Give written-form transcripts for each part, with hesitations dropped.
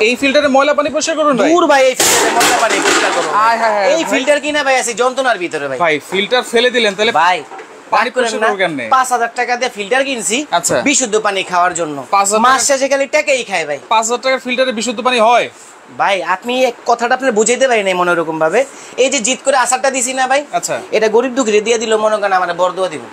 এই ফিল্টারে ময়লা পানি পরিষ্কার করুন ভাই? দূর ভাই, এই ফিল্টারে ময়লা পানি পরিষ্কার করুন। এই ফিল্টার কিনা ভাই আছে যন্ত্রণার ভিতরে ভাই। ভাই ফিল্টার ফেলে দিলেন তাহলে ভাই পানি পরিষ্কার করবেন না? 5000 টাকা দিয়ে ফিল্টার কিনছি আচ্ছা, বিশুদ্ধ পানি খাওয়ার জন্য। মাস শেষে খালি টাকাই খায় ভাই। 5000 টাকার ফিল্টারে বিশুদ্ধ পানি হয়? ভাই আপনি এক কথাটা আপনি বুঝাইতে পারি নাই মনে রকম ভাবে। এই যে জিত করে আসারটা দিছি না ভাই, আচ্ছা, এটা গরিব দুঃখীরে দিয়ে দিল মনে করেন আমার বরদোয়া দিব।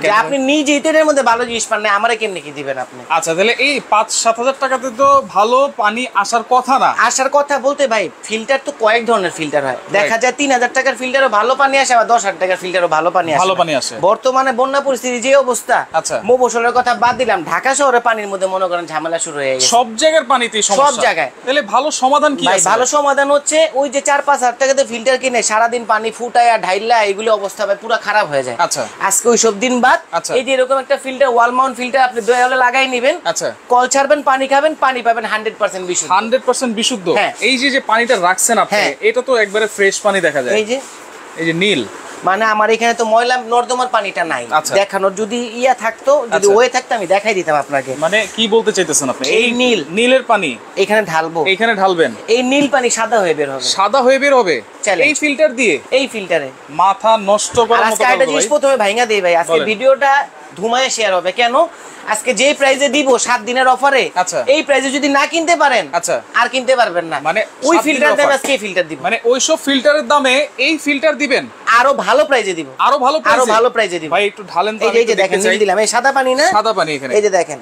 যে আপনি নিজে এর মধ্যে ভালো জিনিস পান না, আমারে কেমনে কি দিবেন আপনি? আচ্ছা তাহলে এই 5-7 টাকাতে তো ভালো পানি আসার কথা না। আসার কথা বলতে ভাই ফিল্টার তো কয়েক ধরনের ফিল্টার হয়। দেখা যায় 3000 টাকার ফিল্টারও ভালো পানি আসে, আবার 10000 টাকার ফিল্টারও ভালো পানি আসে। বর্তমানে বন্যা পরিস্থিতি যে অবস্থা, আচ্ছা মফস্বলের কথা বাদ দিলাম, ঢাকা শহরে পানির মধ্যে মনে করেন ঝামেলা শুরু হয়ে গেছে। সব জায়গার পানিতেই সমস্যা, সব জায়গায়। তাহলে ভালো সমাধান কি আছে? ভালো সমাধান হচ্ছে ওই যে 4-5 টাকাতে ফিল্টার কিনে সারাদিন পানি ফুটায়া ঢাইলা এগুলো অবস্থা ভাই পুরো খারাপ হয়ে যায়। আচ্ছা আজকে ওই সব দিন বাদ এই যে এরকম একটা ফিল্টার ওয়াল মাউন্ট ফিল্টার আপনি দেয়ালে লাগাই নেবেন। আচ্ছা কল ছাড়বেন, পানি খাবেন, পানি পাবেন 100% বিশুদ্ধ। 100% বিশুদ্ধ। এই যে পানিটা রাখছেন আপনি, এটা তো একবারে ফ্রেশ পানি দেখা যায়। এই যে নীল, মানে আমার এখানে তো ময়লা নর্দমার পানিটা নাই। দেখানোর যদি ইয়া থাকতো, যদি ওয়ে থাকতো আমি দেখাই দিতাম আপনাকে। মানে কি বলতে চাইতেছেন আপনি? এই নীলের পানি এখানে ঢালবো, এখানে ঢালবেন, এই নীল পানি সাদা হয়ে বের হবে। সাদা হয়ে বের হবে এই ফিল্টার দিয়ে? এই ফিল্টারে মাথা নষ্ট করার মতো। আজকে একটা জিনিস প্রথমে ভাঙা দেই ভাই, আজকে ভিডিওটা ধুমায় শেয়ার হবে। কেন? আজকে যে প্রাইজে দিব 7 দিনের অফারে, এই প্রাইজে যদি না কিনতে পারেন আর কিনতে পারবেন না। মানে ওই ফিল্টার দাম আজকে ফিল্টার দিব, মানে ওই সব ফিল্টারের দামে এই ফিল্টার দিবেন আরো ভালো প্রাইজে দিব, আরো ভালো প্রাইজে দিব। ভাই একটু ঢালেন তো। এই যে দেখেন নীল দিলাম, এই সাদা পানি না, সাদা পানি এখানে। এই যে দেখেন,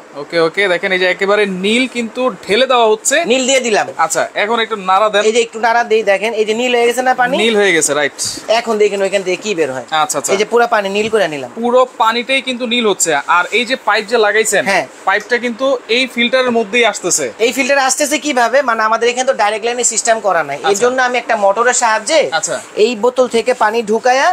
ওকে দেখেন এই যে একেবারে নীল কিন্তু ঢেলে দেওয়া হচ্ছে, নীল দিয়ে দিলাম। আচ্ছা এখন একটু নাড়া দেন। এই যে একটু নাড়া দেই, দেখেন এই যে নীল হয়ে গেছে না পানি, নীল হয়ে গেছে, রাইট। এখন দেখেন ওইখান থেকে কি বের হয়। আচ্ছা এই যে পুরো পানি নীল করে নিলাম, পুরো পানিটাই কিন্তু নীল হচ্ছে। আর এই যে পাইপ যে লাগাইছেন, পাইপটা কিন্তু এই ফিল্টারের মধ্যেই আসতেছে। এই ফিল্টার আসতেছে কিভাবে? মানে আমাদের এখানে তো ডাইরেক্ট লাইনে সিস্টেম করা নাই, এর জন্য আমি একটা মোটরের সাহায্যে এই বোতল থেকে পানি ঢুকায়া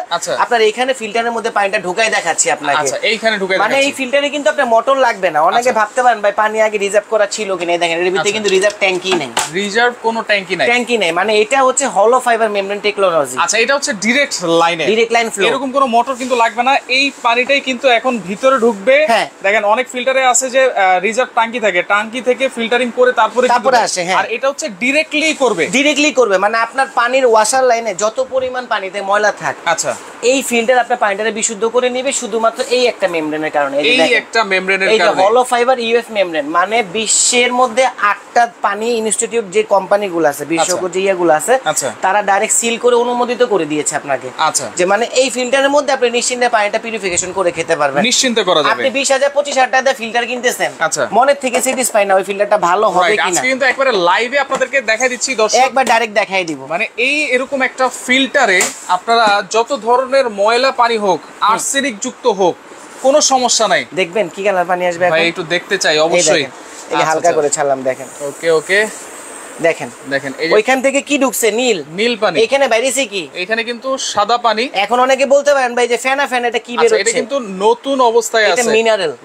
আপনার এখানে ফিল্টারের মধ্যে পানিটা ঢুকাই দেখাচ্ছি আপনাকে। আচ্ছা এইখানে ঢুকাই, মানে এই ফিল্টারে কিন্তু আপনার মোটর লাগবে না। অনেকে ভাবতে পারেন ভাই পানি আগে রিজার্ভ করা ছিল কিনা, দেখেন এর ভিতরে কিন্তু রিজার্ভ ট্যাঙ্কি নাই, রিজার্ভ কোনো ট্যাঙ্কি নাই। মানে এটা হচ্ছে হলো ফাইবার মেমব্রেন টেকনোলজি। আচ্ছা এটা হচ্ছে ডাইরেক্ট লাইন ফ্লো, এরকম কোনো মোটর কিন্তু লাগবে না। এই পানিটাই কিন্তু এখন ভিতরে ঢুকবে। দেখেন অনেক ফিল্টারে আছে যে রিজার্ভ ট্যাঙ্কি থাকে, ট্যাঙ্কি থেকে ফিল্টারিং করে তারপরে আসে। আর এটা হচ্ছে ডাইরেক্টলি করবে, মানে আপনার পানির ওয়াশার লাইনে যত পরিমাণ পানিতে ময়লা থাকে, আচ্ছা এই ফিল্টার আপনার পানিটাকে বিশুদ্ধ করে নেবে শুধুমাত্র এই একটা মেমব্রেনের কারণে। এই একটা মেমব্রেনের কারণে, এই হলো ফাইবার ইউএফ মেমব্রেন। মানে বিশ্বের মধ্যে 8টা পানি ইনস্টিটিউট যে কোম্পানিগুলো আছে, বিশ্বকোষ যে ইয়েগুলো আছে, তারা ডাইরেক্ট সিল করে অনুমোদিত করে দিয়েছে আপনাকে। আচ্ছা যে মানে এই ফিল্টারের মধ্যে আপনি নিশ্চিন্তে পানিটা পিউরিফিকেশন করে খেতে পারবেন, নিশ্চিন্তে করা যাবে। আপনি 20,000-25,000 টাকা দিয়ে ফিল্টার কিনতেছেন, আচ্ছা মনের থেকে স্যাটিসফাই না ওই ফিল্টারটা ভালো হবে কিনা। আজকে কিন্তু একবারে লাইভে আপনাদেরকে দেখাই দিচ্ছি দর্শক, একবার ডাইরেক্ট দেখাই দিব। মানে এই এরকম একটা ফিল্টারে আপনারা যত ধরনের ময়লা পানি হোক, আর্সেনিক যুক্ত হোক, কোনো সমস্যা নাই। দেখবেন কি কালার পানি আসবে ভাই, একটু দেখতে চাই অবশ্যই। এই হালকা করে ছাড়লাম, দেখেন ওকে দেখেন ওইখান থেকে কি ঢুকছে? নীল পানি। এখানে বাইরেছে কি? এখানে কিন্তু সাদা পানি। এখন অনেকে বলতে পারেন ভাই যে ফেনা এটা কি বের হচ্ছে? এটা কিন্তু নতুন অবস্থায় আছে, এটা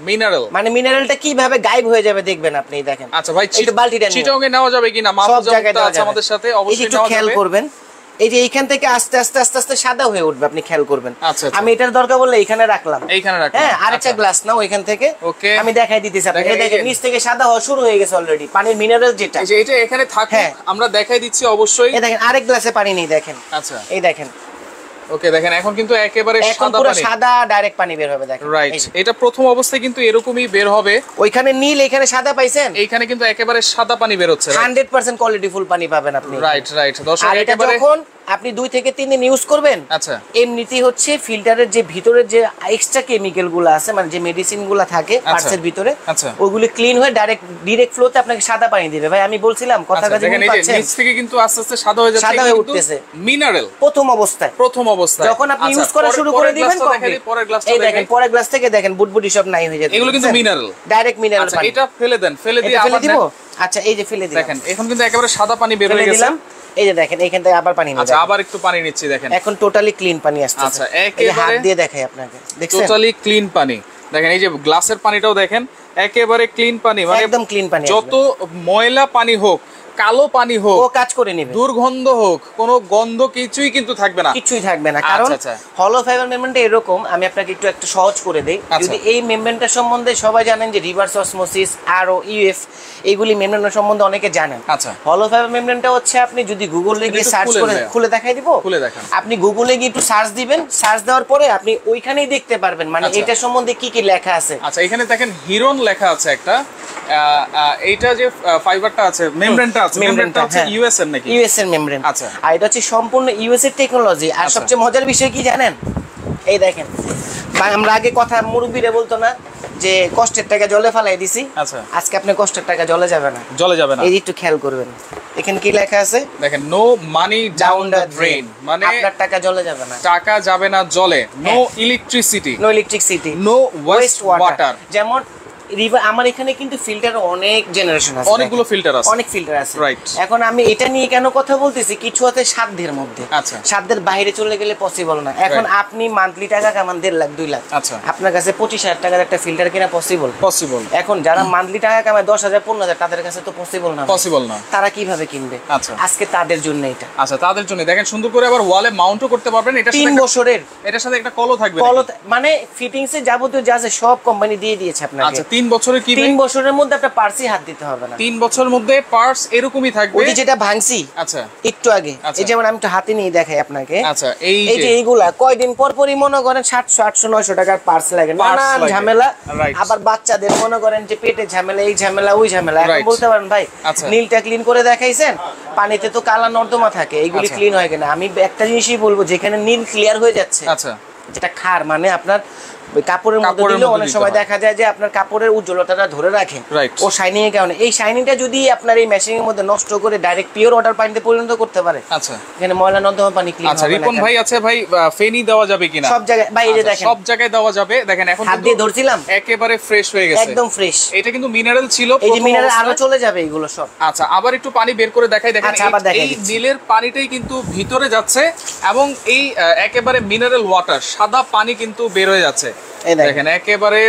মিনারেল। মানে মিনারেলটা কিভাবে গায়েব হয়ে যাবে দেখবেন আপনি, দেখেন। আচ্ছা ভাই একটু বালতিটা নিয়ে চিটংয়ে নেওয়া যাবে কিনা? মাপ জায়গাটা আছে আমাদের সাথে, অবশ্যই একটু খেয়াল করবেন। এই যে এইখান থেকে আস্তে আস্তে সাদা হয়ে উঠবে, আপনি খেয়াল করবেন। আমি এটার দরকার বললে এখানে রাখলাম, হ্যাঁ আরেকটা গ্লাস নাও ওইখান থেকে, আমি দেখাই দিতেছি আপনাকে। দেখেন নিচ থেকে সাদা হওয়া শুরু হয়ে গেছে অলরেডি, পানির মিনারেল যেটা এটা এখানে থাকে, আমরা দেখাই দিচ্ছি অবশ্যই। এই দেখেন আরেক গ্লাসে পানি নেই, দেখেন। আচ্ছা এই দেখেন ওকে দেখেন এখন কিন্তু একেবারে সাদা পানি, সাদা ডাইরেক্ট পানি বের হবে, দেখেন। রাইট, এটা প্রথম অবস্থায় কিন্তু এরকমই বের হবে। ওইখানে নীল, এখানে সাদা পাইছেন, এইখানে কিন্তু একেবারে সাদা পানি বের হচ্ছে। 100% কোয়ালিটিফুল পানি পাবেন আপনি। রাইট দর্শক, একেবারে যখন আপনি 2 থেকে 3 দিন ইউজ করবেন, আচ্ছা এমনিতেই হচ্ছে ফিল্টারের যে ভিতরে যে এক্সট্রা কেমিক্যাল গুলো আছে, মানে যে মেডিসিন গুলো থাকে পার্টসের ভিতরে, ওইগুলো ক্লিন হয়ে ডাইরেক্ট ফ্লোতে আপনাকে সাদা পানি দিবে। ভাই আমি বলছিলাম কথা কাজে মনে পাচ্ছেন, নিচ থেকে কিন্তু আস্তে আস্তে সাদা হয়ে যাচ্ছে, সাদা হয়ে উঠতেছে মিনারেল প্রথম অবস্থায়। যখন আপনি ইউজ করা শুরু করে দিবেন, এই দেখেন পরের গ্লাস থেকে দেখেন বুটবুটি সব নাই হয়ে যাবে, এগুলো কিন্তু মিনারেল, ডাইরেক্ট মিনারেল পানি। এটা ফেলে দেন, ফেলে দিয়ে আবার দিব। আচ্ছা এই যে ফেলে দিলাম, দেখেন এখন কিন্তু একেবারে সাদা পানি বের হয়ে গেছে। এই যে দেখেন এইখান থেকে আবার পানি নিয়ে, আচ্ছা আবার একটু পানি নিচ্ছি, দেখেন এখন টোটালি ক্লিন পানি আসছে। আচ্ছা একেবারে হাত দিয়ে দেখাই আপনাকে, দেখছেন টোটালি ক্লিন পানি। দেখেন এই যে গ্লাসের পানিটাও দেখেন একেবারে ক্লিন পানি, মানে একদম ক্লিন পানি। যত ময়লা পানি হোক কালো পানি হোক, ও কাজ করে নেবে। দুর্গন্ধ হোক, কোনো গন্ধ কিছুই কিন্তু থাকবে না, কিছুই থাকবে না। কারণ হলো ফাইবার মেমব্রেনটা এরকম, আমি আপনাকে একটু সহজ করে দেই। যদি এই মেমব্রেনটা সম্বন্ধে সবাই জানেন যে রিভার্স অসমোসিস, আরও ইউএফ, এইগুলি মেমব্রেন সম্বন্ধে অনেকে জানেন। আচ্ছা, হলো ফাইবার মেমব্রেনটা হচ্ছে আপনি যদি গুগলে গিয়ে সার্চ করে, খুলে দেখাই দিব, খুলে দেখান। আপনি গুগলে গিয়ে একটু সার্চ দিবেন, সার্চ দেওয়ার পরে আপনি ওইখানেই দেখতে পারবেন মানে এটা সম্বন্ধে কি কি লেখা আছে। আচ্ছা, এখানে দেখেন হিরন লেখা আছে একটা, এইটা যে ফাইবারটা আছে, মেমব্রেনটা আছে, মেমব্রেনটা হচ্ছে ইউএস এর নাকি? ইউএস এর মেমব্রেন। আচ্ছা, আর এটা হচ্ছে সম্পূর্ণ ইউএস এর টেকনোলজি। আর সবচেয়ে মজার বিষয় কি জানেন, এই দেখেন আমরা আগে কথা মুরব্বিরে বলতো না যে কষ্টের টাকা জলে ফালাই দিছি, আচ্ছা আজকে আপনি কষ্টের টাকা জলে যাবে না, জলে যাবে না। এই একটু খেয়াল করবেন, এখানে কি লেখা আছে দেখেন, no money down the drain, মানে আপনার টাকা জলে যাবে না, টাকা যাবে না জলে। No electricity, no waste water. যেমন যেমন আমার এখানে কিন্তু ফিল্টার অনেক জেনারেশন আছে, অনেকগুলো ফিল্টার আছে, অনেক ফিল্টার আছে। রাইট। এখন আমি এটা নিয়ে কেন কথা বলতেছি, কিছু আছে সাধ্যের মধ্যে, আচ্ছা, সাধ্যের বাইরে চলে গেলে পসিবল না। এখন আপনি মান্থলি টাকা কামান 1.5 লাখ 2 লাখ, আচ্ছা, আপনার কাছে 25,000 টাকার একটা ফিল্টার কিনা পসিবল? পসিবল। এখন যারা মান্থলি টাকা কামায় 10,000 15,000, তাদের কাছে তো পসিবল না, পসিবল না। তারা কিভাবে কিনবে? আচ্ছা, আজকে তাদের জন্য এটা। আচ্ছা, তাদের জন্য দেখেন সুন্দর করে আবার ওয়ালে মাউন্টও করতে পারবেন। এটা 3 বছরের, এটার সাথে একটা কলও থাকবে, কল মানে ফিটিংস এর যাবতীয় যা আছে সব কোম্পানি দিয়ে দিয়েছে আপনাকে। আচ্ছা, 3 বছরের কি? 3 বছরের মধ্যে আপনার পার্সই হাত দিতে হবে না। 3 বছরের মধ্যে পার্স এরকমই থাকবে। ওই যেটা ভাঙছি, আচ্ছা, একটু আগে, এই যেমন আমি একটু হাতে নিয়ে দেখাই আপনাকে। আচ্ছা, এই যে এইগুলা কয়দিন পর পরই মনে করেন 700 800 900 টাকার পার্স লাগে, নানান ঝামেলা। আবার বাচ্চাদের মনে করেন যে পেটে ঝামেলা, এই ঝামেলা, ওই ঝামেলা। এখন বলতে পারেন ভাই নীলটা ক্লিন করে দেখাইছেন, পানিতে তো কালা নর্দমা থাকে, এইগুলি ক্লিন হয় কিনা? আমি একটা জিনিসই বলবো, যেখানে নীল ক্লিয়ার হয়ে যাচ্ছে, আচ্ছা, যেটা খার মানে আপনার কাপড়ের মধ্যে দিলে অনেক সময় দেখা যায় যে আপনার কাপড়ের উজ্জ্বলতাটা ধরে রাখে, ও শাইনিং এর কারণে। এই শাইনিংটা যদি আপনার এই মেশিং এর মধ্যে নষ্ট করে ডাইরেক্ট পিওর ওয়াটার পানিতে পরিণত করতে পারে, আচ্ছা, এখানে ময়লা নর্দমা পানি ক্লিন হবে। আচ্ছা, রিপন ভাই আছে ভাই, ফেনি দেওয়া যাবে কিনা? সব জায়গায় ভাই, এই যে দেখেন সব জায়গায় দেওয়া যাবে। দেখেন এখন হাত দিয়ে ধরছিলাম, একেবারে ফ্রেশ হয়ে গেছে, একদম ফ্রেশ। এটা কিন্তু মিনারেল ছিল, এই যে মিনারেল আরো চলে যাবে এগুলো সব। আচ্ছা, আবার একটু পানি বের করে দেখাই। দেখেন এই নীলের পানিটাই কিন্তু ভিতরে যাচ্ছে এবং এই একেবারে মিনারেল ওয়াটার, সাদা পানি কিন্তু বের হয়ে যাচ্ছে। দেখেন একেবারে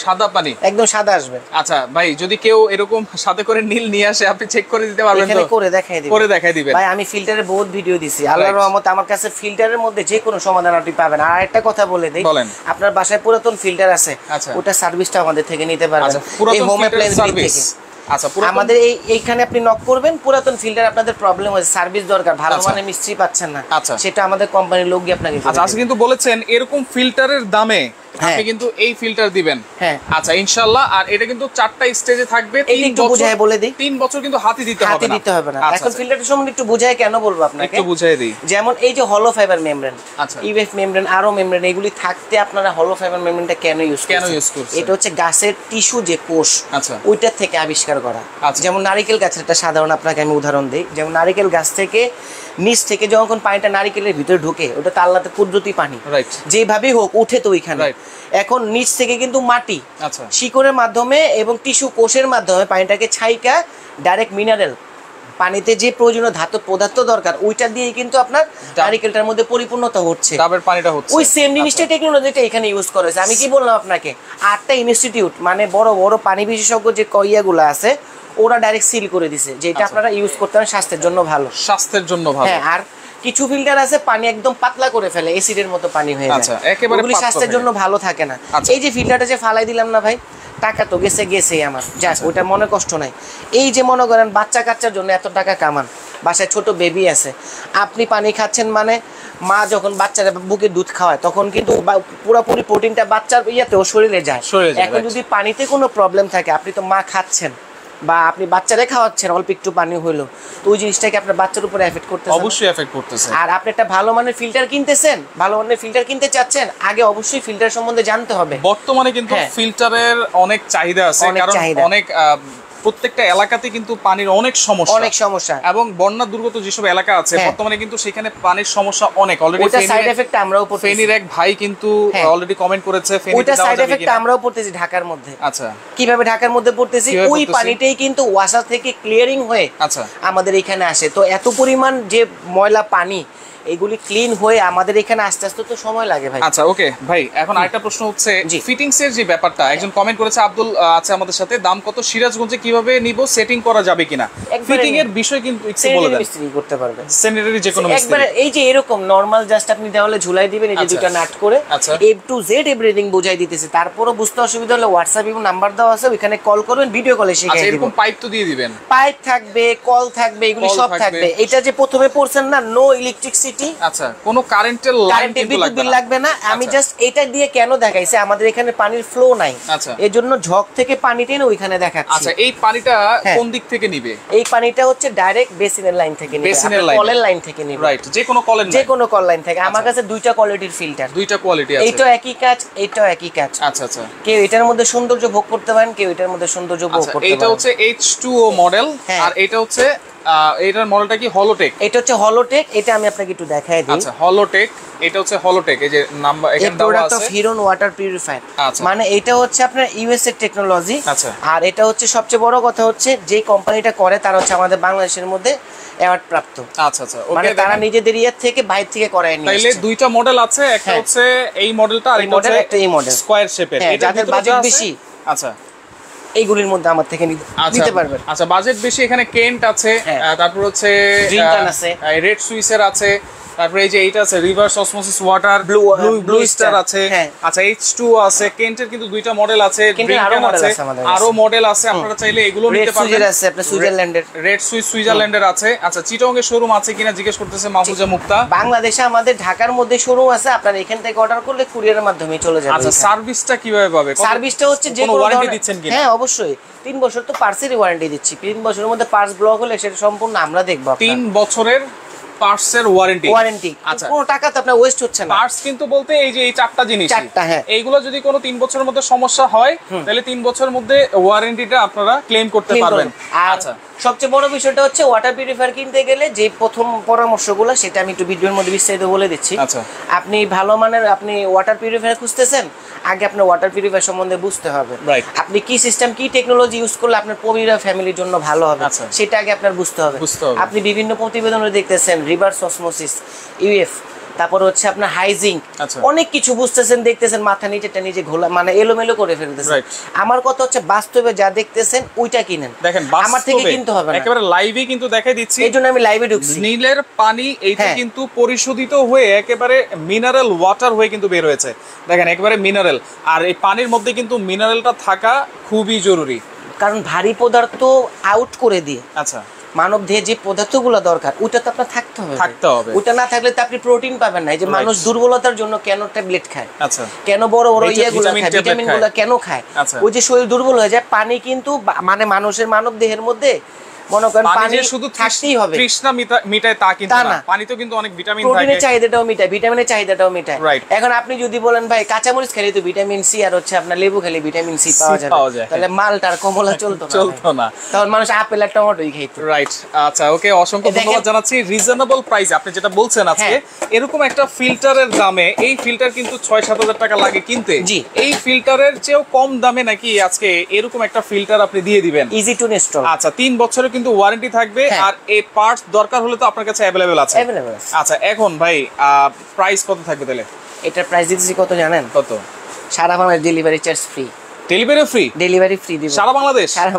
সাদা পানি, একদম সাদা আসবে। আচ্ছা ভাই, যদি কেউ এরকম সাথে করে নীল নিয়ে আসে, আপনি চেক করে দিতে পারবেন তো? করে দেখাই দিবেন ভাই। আমি ফিল্টারের বহুত ভিডিও দিছি, আল্লাহর রহমতে আমার কাছে ফিল্টারের মধ্যে যে কোনো সমাধান আপনি পাবেন। আর একটা কথা বলে দেই, আপনার বাসায় পুরাতন ফিল্টার আছে, ওটা সার্ভিসটা আমাদের থেকে নিতে পারবেন, এই হোম অ্যাপ্লায়েন্স থেকে। আচ্ছা, আমাদের এইখানে আপনি নক করবেন, পুরাতন ফিল্টার আপনাদের প্রবলেম হয়েছে, সার্ভিস দরকার, ভালো মানের মিস্ত্রি পাচ্ছেন না, সেটা আমাদের কোম্পানির লোক গিয়ে আপনাকে। আচ্ছা, আজকে কিন্তু বলেছেন এরকম ফিল্টারের দামে আপনি কিন্তু এই ফিল্টার দিবেন। হ্যাঁ, আচ্ছা, ইনশাআল্লাহ। আর এটা কিন্তু 4টা স্টেজে থাকবে। 3 বছর বুঝায় বলে দেই, 3 বছর কিন্তু হাতে দিতে হবে না। এখন ফিল্টারের সম্বন্ধে একটু বুঝায় কেন বলবো আপনাকে, একটু বুঝাই দেই। যেমন এই যে হলো ফাইবার মেমব্রেন, আচ্ছা, ইউএফ মেমব্রেন, আরো মেমব্রেন, এগুলি থাকতে আপনারা হলো ফাইবার মেমব্রেনটা কেন ইউজ করছেন? এটা হচ্ছে গাছের টিস্যু যে কোষ, আচ্ছা, ওইটার থেকে আবিষ্কার করা। যেমন নারিকেল গাছের একটা সাধারণ আপনাকে আমি উদাহরণ দিই, যেমন নারিকেল গাছ থেকে নিচ থেকে যখন পানিটা নারিকেলের ভিতরে ঢোকে, ওটা তো আল্লাহতে কুদরতি পানি, যেভাবেই হোক উঠে তো ওইখানে। এখন নিচ থেকে কিন্তু মাটি, শিকড়ের মাধ্যমে এবং টিস্যু কোষের মাধ্যমে পানিটাকে ছাইকা ডাইরেক্ট মিনারেল, পানিতে যে প্রয়োজনীয় ধাতব পদার্থ দরকার, ওইটা দিয়ে কিন্তু আপনার নারিকেলটার মধ্যে পরিপূর্ণতা হচ্ছে, ডাবের পানিটা হচ্ছে। ওই সেম জিনিসটা টেকনোলজিটা এখানে ইউজ করা হয়েছে। আমি কি বললাম আপনাকে, 8টা ইনস্টিটিউট মানে বড় বড় পানি বিশেষজ্ঞ যে কইয়াগুলো আছে, ওরা ডাইরেক্ট সিল করে দিছে যে এটা আপনারা ইউজ করতে পারেন, স্বাস্থ্যের জন্য ভালো, স্বাস্থ্যের জন্য ভালো। হ্যাঁ, আর কিছু ফিল্টার আছে পানি একদম পাতলা করে ফেলে, এসিডের মতো পানি হয়ে যায়, একেবারে স্বাস্থ্যের জন্য ভালো থাকে না। এই যে ফিল্টারটা যে ফালাই দিলাম না ভাই, টাকা তো গেছেই আমার, যাক ওটা মনে কষ্ট নাই। এই যে মনে করেন বাচ্চা কাচ্চার জন্য এত টাকা কামান, বাসায় ছোট বেবি আছে, আপনি পানি খাচ্ছেন মানে মা যখন বাচ্চারা বুকে দুধ খাওয়ায় তখন কিন্তু পুরোপুরি প্রোটিনটা বাচ্চার ইয়েতেও শরীরে যায়। এখন যদি পানিতে কোনো প্রবলেম থাকে, আপনি তো মা খাচ্ছেন বা আপনি বাচ্চারে খাওয়াচ্ছেন, অল্প একটু পানি হইলো, তো ওই জিনিসটাকে আপনার বাচ্চার উপরে এফেক্ট করতেছে, অবশ্যই এফেক্ট করতেছে। আর আপনি একটা ভালো মানের ফিল্টার কিনতেছেন, ভালো মানের ফিল্টার কিনতে চাচ্ছেন, আগে অবশ্যই ফিল্টার সম্বন্ধে জানতে হবে। বর্তমানে কিন্তু ফিল্টারের অনেক চাহিদা আছে, কারণ অনেক প্রত্যেকটা এলাকাতে কিন্তু পানির অনেক সমস্যা এবং বন্যা দুর্গত যেসব এলাকা আছে বর্তমানে কিন্তু সেখানে পানির সমস্যা অনেক। অলরেডি ওটা সাইড এফেক্ট আমরাও পড়তেছি, ফেনীর এক ভাই কিন্তু অলরেডি কমেন্ট করেছে ফেনীতে ওটা সাইড এফেক্ট আমরাও পড়তেছি ঢাকার মধ্যে। আচ্ছা, কিভাবে ঢাকার মধ্যে পড়তেছি? ওই পানিটাই কিন্তু ওয়াসার থেকে ক্লিয়ারিং হয়ে আচ্ছা আমাদের এখানে আসে, তো এত পরিমাণ যে ময়লা পানি এগুলি ক্লিন হয়ে আমাদের এখানে আস্তে আস্তে তো সময় লাগে ভাই। আচ্ছা ওকে ভাই, এখন আরেকটা প্রশ্ন হচ্ছে ফিটিংস এর যে ব্যাপারটা, একজন কমেন্ট করেছে আব্দুল আছে আমাদের সাথে, দাম কত, সিরাজগঞ্জে কিভাবে নিব, সেটিং করা যাবে কিনা, ফিটিং এর বিষয় কিন্তু একটু বলে দেন। মিস্ত্রি করতে পারবে, স্যানিটারি যে কোনো মিস্ত্রি, একবারে এই যে এরকম নরমাল জাস্ট আপনি দেওয়ালে ঝুলাই দিবেন, এই যে দুটো নাট করে এ টু জেড এভরিথিং বুঝাই দিতেছে। তারপরও বুঝতে অসুবিধা হলে হোয়াটসঅ্যাপ এবং নাম্বার দেওয়া আছে, ওখানে কল করবেন, ভিডিও কলে শিখিয়ে দিব। এরকম পাইপ তো দিয়ে দিবেন, পাইপ থাকবে, কল থাকবে, এগুলি সব থাকবে। এটা যে প্রথমে পড়ছেন না নো ইলেকট্রিসিটি, আচ্ছা কোনো কারেন্টের লাইন কিন্তু লাগবে না। আমি জাস্ট এটা দিয়ে কেন দেখাইছি, আমাদের এখানে পানির ফ্লো নাই, এজন্য ঝক থেকে পানি টেনে ওইখানে দেখাচ্ছি। আচ্ছা এই পানিটা কোন দিক থেকে নিবে? এই পানিটা হচ্ছে ডাইরেক্ট বেসিনের লাইন থেকে নিবে, কলের লাইন থেকে নিবে, রাইট, যে কোনো কলের, যে কোনো কল লাইন থেকে। আমার কাছে দুইটা কোয়ালিটির ফিল্টার, দুইটা কোয়ালিটি আছে, এইটা একই কাজ, এইটাও একই কাজ। আচ্ছা আচ্ছা, কেউ এটার মধ্যে সৌন্দর্য ভোগ করতে পারেন, কেউ এটার মধ্যে সৌন্দর্য ভোগ করতে পারেন। এটা হচ্ছে H2O মডেল, আর এটা হচ্ছে এটার মডেলটা কি হলোটেক? এটা হচ্ছে হলোটেক, এটা আমি আপনাকে একটু দেখাই দিই। আচ্ছা হলোটেক, এটা হচ্ছে হলোটেক, এই যে নাম্বার এখানে দেওয়া আছে, হিরন ওয়াটার পিউরিফায়ার। মানে এটা হচ্ছে আপনার ইউএস এর টেকনোলজি। আর এটা হচ্ছে সবচেয়ে বড় কথা হচ্ছে যে কোম্পানিটা করে তারা হচ্ছে আমাদের বাংলাদেশের মধ্যে অ্যাওয়ার্ড প্রাপ্ত। আচ্ছা আচ্ছা, মানে তারা নিজেদের ইয়ার থেকে বাইরে থেকে করায় নিয়ে তাইলে দুইটা মডেল আছে, একটা হচ্ছে এই মডেলটা আর একটা হচ্ছে এই মডেল স্কয়ার শেপের। এটা বাজেট বেশি, আচ্ছা এইগুলির মধ্যে আমার থেকে নিতে পারবেন। আচ্ছা বাজেট বেশি, এখানে কেন্ট আছে, তারপর হচ্ছে ড্রিঙ্কান আছে, রেড সুইসের আছে, তারপরে এই যে এইটা আছে reverse osmosis water, blue star আছে। আচ্ছা H2 আছে, কেন্টের কিন্তু দুইটা মডেল আছে, ড্রিঙ্কান আছে, আরো মডেল আছে, আপনারা চাইলে এগুলো নিতে পারবেন। আছে আপনার সুইজারল্যান্ডের রেড সুইস সুইজারল্যান্ডের আছে। আচ্ছা চিটাগং এর শোরুম আছে কিনা জিজ্ঞেস করতেছে মাহফুজা মুক্তা। বাংলাদেশে আমাদের ঢাকার মধ্যে শোরুম আছে, আপনারা এখান থেকে অর্ডার করলে কুরিয়ারের মাধ্যমে চলে যাবে। আচ্ছা সার্ভিসটা কিভাবে পাবে? সার্ভিসটা হচ্ছে যে কোনো ওয়ারেন্টি দিচ্ছেন কিনা? হ্যাঁ অবশ্যই, 3 বছর তো পার্সেরই ওয়ারেন্টি দিচ্ছি। 3 বছরের মধ্যে পার্স ব্লক হলে সেটা সম্পূর্ণ আমরা দেখব। 3 বছরের পার্টসের ওয়ারেন্টি। আচ্ছা কোনো টাকা তো আপনার ওয়েস্ট হচ্ছে না। পার্টস কিন্তু বলতে এই যে এই চারটা জিনিস, হ্যাঁ এইগুলো যদি কোনো 3 বছরের মধ্যে সমস্যা হয় তাহলে 3 বছরের মধ্যে ওয়ারেন্টিটা আপনারা ক্লেম করতে পারবেন। আচ্ছা সবচেয়ে বড় বিষয়টা হচ্ছে ওয়াটার পিউরিফায়ার কিনতে গেলে যে প্রথম পরামর্শগুলো সেটা আমি একটু ভিডিওর মধ্যে বিস্তারিত বলে দিচ্ছি। আচ্ছা আপনি ভালো মানের আপনি ওয়াটার পিউরিফায়ার খুঁজতেছেন, আগে আপনার ওয়াটার পিউরিফায়ার সম্বন্ধে বুঝতে হবে। আপনি কি সিস্টেম কি টেকনোলজি ইউজ করলে আপনার পরিবার ফ্যামিলির জন্য ভালো হবে সেটা আগে আপনার বুঝতে হবে। আপনি বিভিন্ন প্রতিবেদনে দেখতেছেন রিভার্স অসমোসিস, ইউএফ, তারপর হচ্ছে আপনার হাইজিং, অনেক কিছু বুঝতেছেন, দেখতেছেন, মাথা নিচেটা নিজে ঘোলা মানে এলোমেলো করে ফেলতেছেন। আমার কথা হচ্ছে বাস্তবে যা দেখতেছেন ওইটা কিনেন, দেখেন আমার থেকে কিনতে হবে না। একেবারে লাইভে কিন্তু দেখাই দিচ্ছি, এইজন্য আমি লাইভে ঢুকছি। নীলের পানি এইটা কিন্তু পরিশোধিত হয়ে একেবারে মিনারেল ওয়াটার হয়ে কিন্তু বের হয়েছে। দেখেন একেবারে মিনারেল, আর এই পানির মধ্যে কিন্তু মিনারেলটা থাকা খুবই জরুরি, কারণ ভারী পদার্থ আউট করে দিয়ে আচ্ছা মানব দেহে যে পদার্থগুলো দরকার ওটা তো আপনার থাকতে হবে। ওটা না থাকলে তো আপনি প্রোটিন পাবেন না। এই যে মানুষ দুর্বলতার জন্য কেন ট্যাবলেট খায়, আচ্ছা কেন বড় বড় ইয়েগুলো খায়, ভিটামিনগুলো কেন খায়, ওই যে শরীর দুর্বল হয়ে যায়। পানি কিন্তু মানে মানুষের মানব দেহের মধ্যে মনে করেন পানি শুধু থাকতেই হবে, তৃষ্ণা মিটায় তা কিন্তু না, পানিতে কিন্তু অনেক ভিটামিন থাকে, প্রোটিনের চাহিদাটাও মিটায়, ভিটামিনের চাহিদাটাও মিটায়। এখন আপনি যদি বলেন ভাই কাঁচামরিচ খেলে তো ভিটামিন সি আর হচ্ছে আপনার লেবু খেলে ভিটামিন সি পাওয়া যাবে, তাহলে মালটার কমলা চলতো না, তখন মানুষ আপেল আর টমেটোই খাইতো। রাইট, আচ্ছা ওকে, অসংখ্য ধন্যবাদ জানাচ্ছি। রিজনেবল প্রাইস আপনি যেটা বলছেন আজকে, এরকম একটা ফিল্টারের দামে, এই ফিল্টার কিন্তু 6-7 হাজার টাকা লাগে কিনতে, এই ফিল্টারের চেয়েও কম দামে নাকি আজকে এরকম একটা ফিল্টার আপনি দিয়ে দিবেন, ইজি টু ইনস্টল। আচ্ছা 3 বছরের কিন্তু ওয়ারেন্টি থাকবে, আর এই পার্টস দরকার হলে তো আপনার কাছে अवेलेबल আছে। আচ্ছা এখন ভাই প্রাইস কত থাকবে তাহলে? এটার প্রাইস দিতেছি কত জানেন? কত? সারা Bangladesh delivery charge free. Delivery free দিব সারা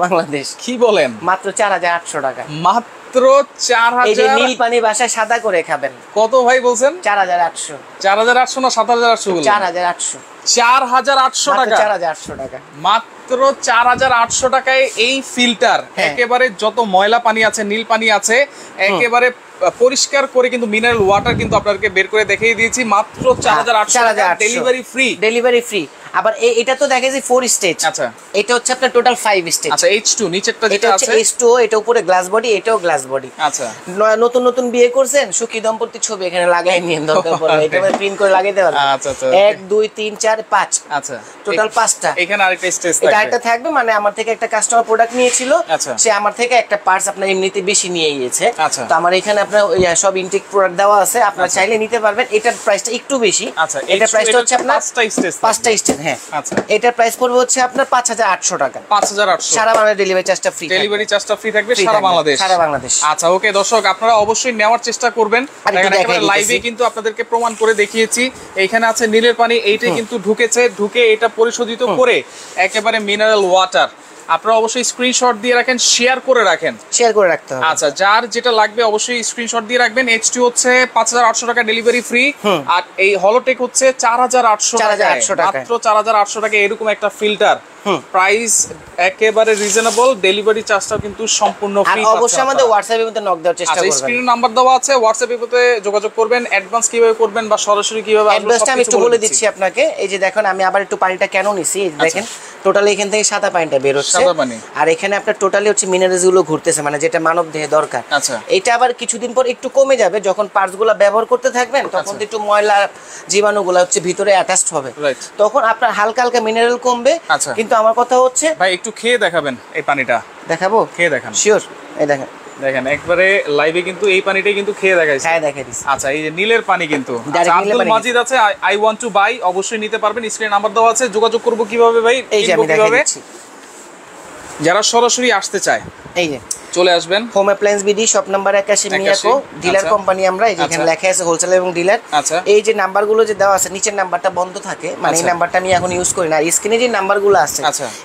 বাংলাদেশ। কি বলেন? মাত্র 4800 টাকা। মাত্র 4000। এই যে নীল পানি বাসায় সাদা করে খাবেন। কত ভাই বলছেন? 4800। 4800 না 7800 বলেন? 4800। 4800 টাকা। 4800 টাকা মাত্র 4800 টাকায় এই ফিল্টার একেবারে যত ময়লা পানি আছে, নীল পানি আছে, একেবারে পরিষ্কার করে কিন্তু মিনারেল ওয়াটার কিন্তু আপনাদেরকে বের করে দেখিয়ে দিয়েছি মাত্র 4800 টাকা। Delivery free. আবার এটা তো দেখে যে 4 স্টেজ। আচ্ছা এটা হচ্ছে আপনার টোটাল 5 স্টেজ। আচ্ছা H2 নিচেরটা যেটা আছে H2, এটা উপরে গ্লাস বডি, এটাও গ্লাস বডি। আচ্ছা নতুন বিয়ে করছেন, সুখী দম্পতির ছবি এখানে লাগাই নিয়ে দরকার পড়লে একেবারে প্রিন্ট করে লাগাইতে পারবেন। আচ্ছা 1 2 3 4 5। আচ্ছা টোটাল 5টা। এখানে আরেকটা স্টেজ থাকবে, এটা একটা থাকবে। মানে আমার থেকে একটা কাস্টমার প্রোডাক্ট নিয়েছিল, সে আমার থেকে একটা পার্টস আপনার এমনিতে বেশি নিয়ে গিয়েছে, তো আমার এখানে আপনার সব ইনটেক প্রোডাক্ট দেওয়া আছে, আপনারা চাইলে নিতে পারবেন। এটার প্রাইসটা একটু বেশি। আচ্ছা এটার প্রাইসটা হচ্ছে আপনার 5টা স্টেজ। হ্যাঁ আচ্ছা এটার প্রাইস পড়বে হচ্ছে আপনার 5800 টাকা 5800 সারা বাংলাদেশ ডেলিভারি চার্জটা ফ্রি ডেলিভারি চার্জটা ফ্রি থাকবে সারা বাংলাদেশ আচ্ছা ওকে দর্শক আপনারা অবশ্যই নেওয়ার চেষ্টা করবেন একেবারে লাইভে কিন্তু আপনাদেরকে প্রমাণ করে দেখিয়েছি এইখানে আছে নীলের পানি এইটাই কিন্তু ঢুকে এটা পরিশোধিত করে একেবারে মিনারেল ওয়াটার আপনারা অবশ্যই স্ক্রিনশট দিয়ে রাখেন শেয়ার করে রাখতে হবে আচ্ছা যার যেটা লাগবে অবশ্যই স্ক্রিনশট দিয়ে রাখবেন H2 হচ্ছে 5800 টাকা ডেলিভারি ফ্রি আর এই হলোটেক হচ্ছে 4800 টাকা মাত্র 4800 টাকা এরকম একটা ফিল্টার প্রাইস একেবারে রিজনেবল ডেলিভারি চার্জটাও কিন্তু সম্পূর্ণ ফ্রি আর অবশ্যই আমাদের হোয়াটসঅ্যাপে মধ্যে নক দেওয়ার চেষ্টা করবেন স্ক্রিনে নাম্বার দেওয়া আছে হোয়াটসঅ্যাপে মধ্যে যোগাযোগ করবেন অ্যাডভান্স কিভাবে করবেন বা সরাসরি কিভাবে আসবে অ্যাডভান্সটা আমি একটু বলে দিচ্ছি আপনাকে এই যে দেখেন আমি আবার একটু পানিটা কেন নিছি এই দেখেন টোটালি এখান থেকে সাদা পানিটা বের হচ্ছে আর এখানে আপনার টোটালি হচ্ছে মিনারেলস গুলো ঘুরতেছে মানে যেটা মানব দেহে দরকার আচ্ছা এটা আবার কিছুদিন পর একটু কমে যাবে যখন পার্টসগুলো ব্যবহার করতে থাকবেন তখন একটু ময়লা জীবাণুগুলো হচ্ছে ভিতরে অ্যাটাচড হবে তখন আপনার হালকা হালকা মিনারেল কমবে কিন্তু আমার কথা হচ্ছে ভাই একটু খেয়ে দেখাবেন এই পানিটা দেখাবো খেয়ে দেখান শিওর এই দেখেন একবারে লাইভে কিন্তু এই পানিটাই কিন্তু খেয়ে দেখাইছি আচ্ছা এই যে নীলের পানি কিন্তু আব্দুল মাজিদ আছে আই ওয়ান্ট টু বাই অবশ্যই নিতে পারবেন স্ক্রিনে নাম্বার দেওয়া আছে যোগাযোগ করব কিভাবে ভাই এই যে আমি দেখাই দিচ্ছি যারা সরাসরি আসতে চায় এই যে চলে আসবেন home appliance BD shop number 81 Miyako dealer company আমরা এই যেখানে লেখা আছে হোলসেল এবং ডিলার এই যে নাম্বারগুলো যে দেওয়া আছে নিচের নাম্বারটা বন্ধ থাকে মানে এই নাম্বারটা আমি এখন ইউজ করি না আর স্ক্রিনে যে নাম্বারগুলো আছে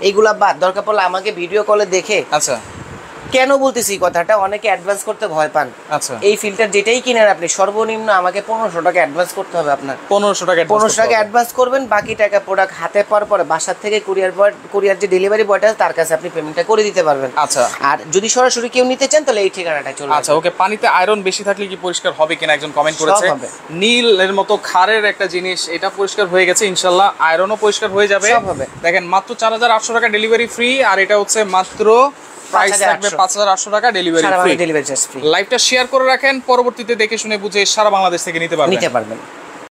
এইগুলা বাদ দরকার পড়লে আমাকে ভিডিও কলে দেখে আচ্ছা কেন বলতেছি কথাটা অনেকে অ্যাডভান্স করতে ভয় পান আচ্ছা এই ফিল্টার যেটাই কিনেন আপনি সর্বনিম্ন আমাকে 1500 টাকা অ্যাডভান্স করতে হবে আপনার 1500 টাকা অ্যাডভান্স করবেন বাকি টাকা প্রোডাক্ট হাতে পাওয়ার পরে বাসা থেকে কুরিয়ার যে ডেলিভারি বয়টা তার কাছে আপনি পেমেন্টটা করে দিতে পারবেন আচ্ছা আর যদি সরাসরি কেউ নিতে চান তাহলে এই ঠিকানাটা চলে আচ্ছা ওকে পানিতে আয়রন বেশি থাকলে কি পরিষ্কার হবে কিনা একজন কমেন্ট করেছে নীলের মতো খারের একটা জিনিস এটা পরিষ্কার হয়ে গেছে ইনশাআল্লাহ আয়রনও পরিষ্কার হয়ে যাবে দেখেন মাত্র 4800 টাকা ডেলিভারি ফ্রি আর এটা হচ্ছে মাত্র প্রাইস থাকবে 5800 টাকা delivery free delivery charge free লাইভটা শেয়ার করে রাখেন পরবর্তীতে দেখে শুনে বুঝে সারা বাংলাদেশ থেকে নিতে পারবেন